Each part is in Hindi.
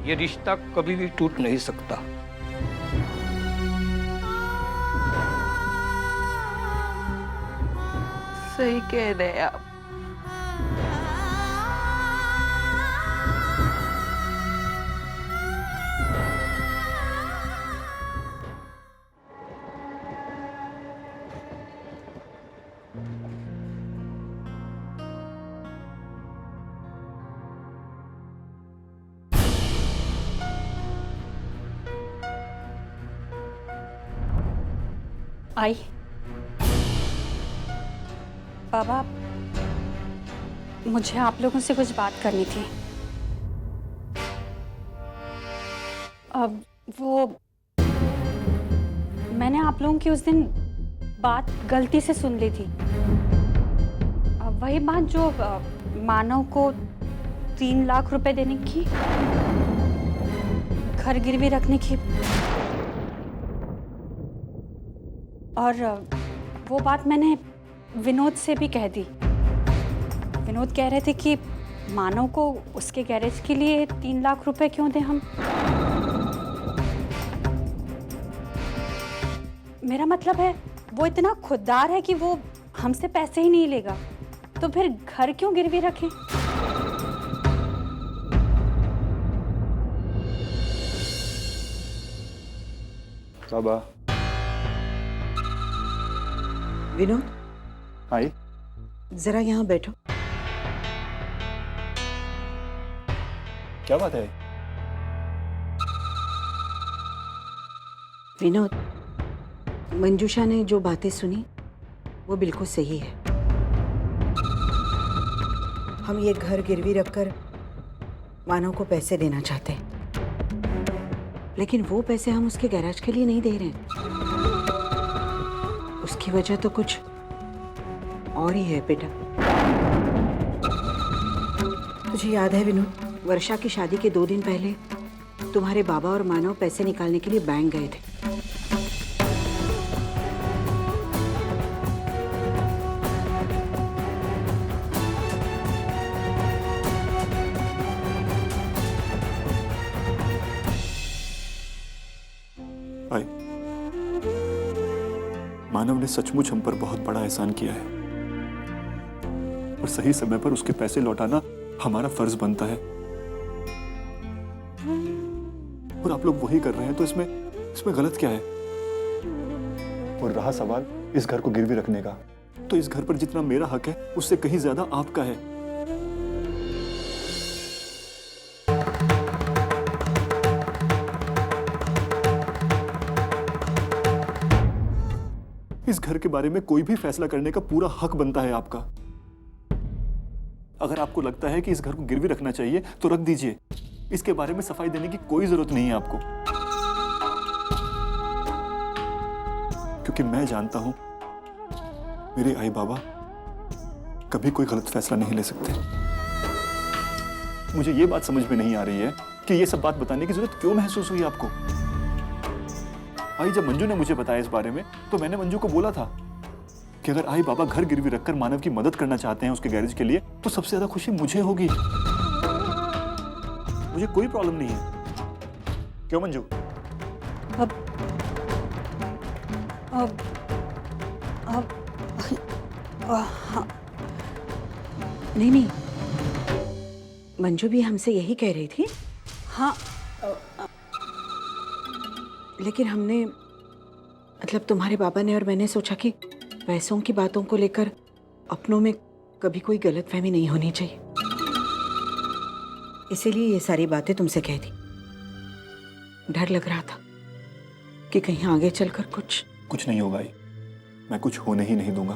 ये रिश्ता कभी भी टूट नहीं सकता। सही कह रहे हैं आप। आई बाबा, मुझे आप लोगों से कुछ बात करनी थी। अब वो मैंने आप लोगों की उस दिन बात गलती से सुन ली थी। अब वही बात जो मानव को 3 लाख रुपए देने की, घर गिरवी रखने की, और वो बात मैंने विनोद से भी कह दी। विनोद कह रहे थे कि मानव को उसके गैरेज के लिए 3 लाख रुपए क्यों दें हम। मेरा मतलब है वो इतना खुददार है कि वो हमसे पैसे ही नहीं लेगा, तो फिर घर क्यों गिरवी रखें। बाबा। विनोद, हाय। जरा यहाँ बैठो। क्या बात है? विनोद, मंजूषा ने जो बातें सुनी वो बिल्कुल सही है। हम ये घर गिरवी रखकर मानव को पैसे देना चाहते हैं, लेकिन वो पैसे हम उसके गैराज के लिए नहीं दे रहे हैं। उसकी वजह तो कुछ और ही है बेटा। तुझे याद है विनोद, वर्षा की शादी के 2 दिन पहले तुम्हारे बाबा और मानव पैसे निकालने के लिए बैंक गए थे। हाय। मानव ने सचमुच हम पर बहुत बड़ा एहसान किया है और सही समय पर उसके पैसे लौटाना हमारा फर्ज बनता है, और आप लोग वही कर रहे हैं, तो इसमें गलत क्या है? और रहा सवाल इस घर को गिरवी रखने का, तो इस घर पर जितना मेरा हक है उससे कहीं ज्यादा आपका है। इस घर के बारे में कोई भी फैसला करने का पूरा हक बनता है आपका। अगर आपको लगता है कि इस घर को गिरवी रखना चाहिए तो रख दीजिए, इसके बारे में सफाई देने की कोई जरूरत नहीं है आपको, क्योंकि मैं जानता हूं मेरे आई बाबा कभी कोई गलत फैसला नहीं ले सकते। मुझे यह बात समझ में नहीं आ रही है कि यह सब बात बताने की जरूरत क्यों महसूस हुई आपको। आई, जब मंजू ने मुझे बताया इस बारे में तो मैंने मंजू को बोला था कि अगर आई बाबा घर गिरवी रखकर मानव की मदद करना चाहते हैं उसके गैरेज के लिए, तो सबसे ज्यादा खुशी मुझे होगी। मुझे कोई प्रॉब्लम नहीं है। क्यों मंजू? अब हाँ। नहीं, मंजू भी हमसे यही कह रही थी। हाँ, लेकिन हमने, मतलब तुम्हारे बाबा ने और मैंने सोचा कि पैसों की बातों को लेकर अपनों में कभी कोई गलतफहमी नहीं होनी चाहिए, इसीलिए ये सारी बातें तुमसे कह दी। डर लग रहा था कि कहीं आगे चलकर कुछ नहीं होगा आई, मैं कुछ होने ही नहीं दूंगा।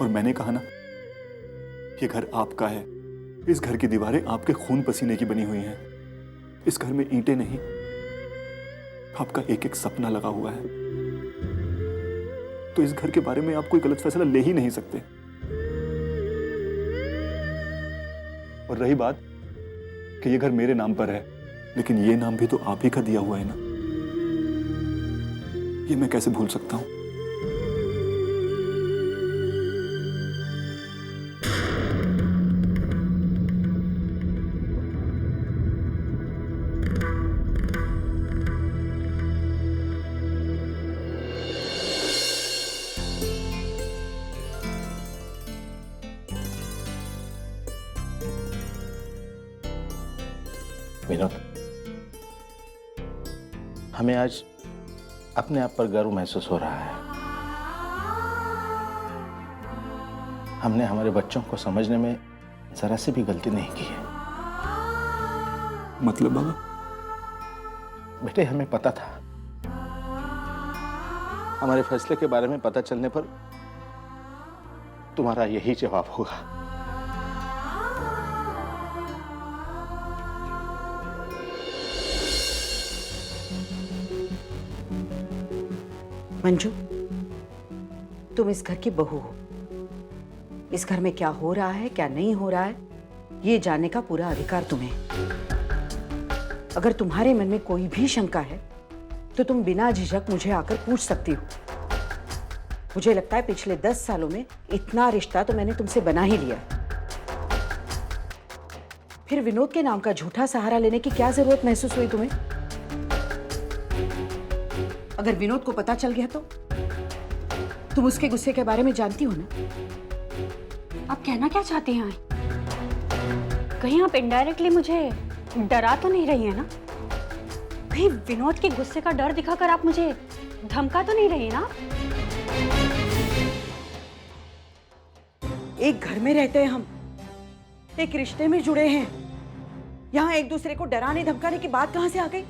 और मैंने कहा ना, ये घर आपका है, इस घर की दीवारें आपके खून पसीने की बनी हुई हैं। इस घर में ईंटें नहीं, आपका एक एक सपना लगा हुआ है। तो इस घर के बारे में आप कोई गलत फैसला ले ही नहीं सकते। और रही बात कि ये घर मेरे नाम पर है, लेकिन ये नाम भी तो आप ही का दिया हुआ है ना, ये मैं कैसे भूल सकता हूं? हमें आज अपने आप पर गर्व महसूस हो रहा है। हमने हमारे बच्चों को समझने में जरा सी भी गलती नहीं की है। मतलब बाबा? बेटे, हमें पता था, हमारे फैसले के बारे में पता चलने पर तुम्हारा यही जवाब होगा। मंजू, तुम इस घर की बहू हो। इस घर में क्या हो रहा है, क्या नहीं हो रहा है, ये जानने का पूरा अधिकार तुम्हें है। अगर तुम्हारे मन में कोई भी शंका है तो तुम बिना झिझक मुझे आकर पूछ सकती हो। मुझे लगता है पिछले 10 सालों में इतना रिश्ता तो मैंने तुमसे बना ही लिया। फिर विनोद के नाम का झूठा सहारा लेने की क्या जरूरत महसूस हुई तुम्हें? अगर विनोद को पता चल गया तो? तुम उसके गुस्से के बारे में जानती हो ना? आप कहना क्या चाहती हैं? कहीं आप इनडायरेक्टली मुझे डरा तो नहीं रही है ना? कहीं विनोद के गुस्से का डर दिखाकर आप मुझे धमका तो नहीं रही ना? एक घर में रहते हैं हम, एक रिश्ते में जुड़े हैं। यहाँ एक दूसरे को डराने धमकाने की बात कहां से आ गई?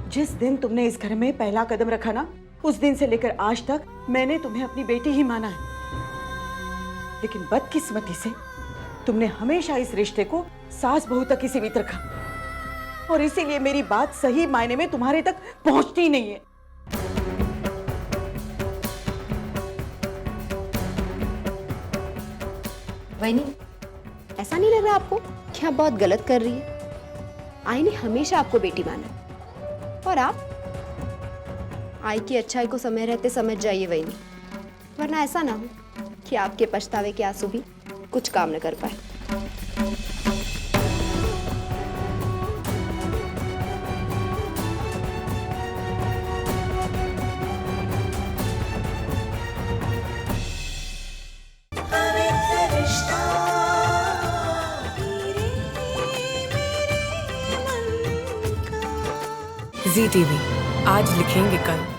जिस दिन तुमने इस घर में पहला कदम रखा ना, उस दिन से लेकर आज तक मैंने तुम्हें अपनी बेटी ही माना है। लेकिन बदकिस्मती से तुमने हमेशा इस रिश्ते को सास बहू तक ही सीमित रखा, और इसीलिए मेरी बात सही मायने में तुम्हारे तक पहुंचती नहीं है। वहीनी, ऐसा नहीं लग रहा आपको कि आप बहुत गलत कर रही है? आई ने हमेशा आपको बेटी माना, और आप आई की अच्छाई को समय रहते समझ जाइए वहीनी, वरना ऐसा ना हो कि आपके पछतावे के आंसू भी कुछ काम न कर पाए। ZTV, आज लिखेंगे कल।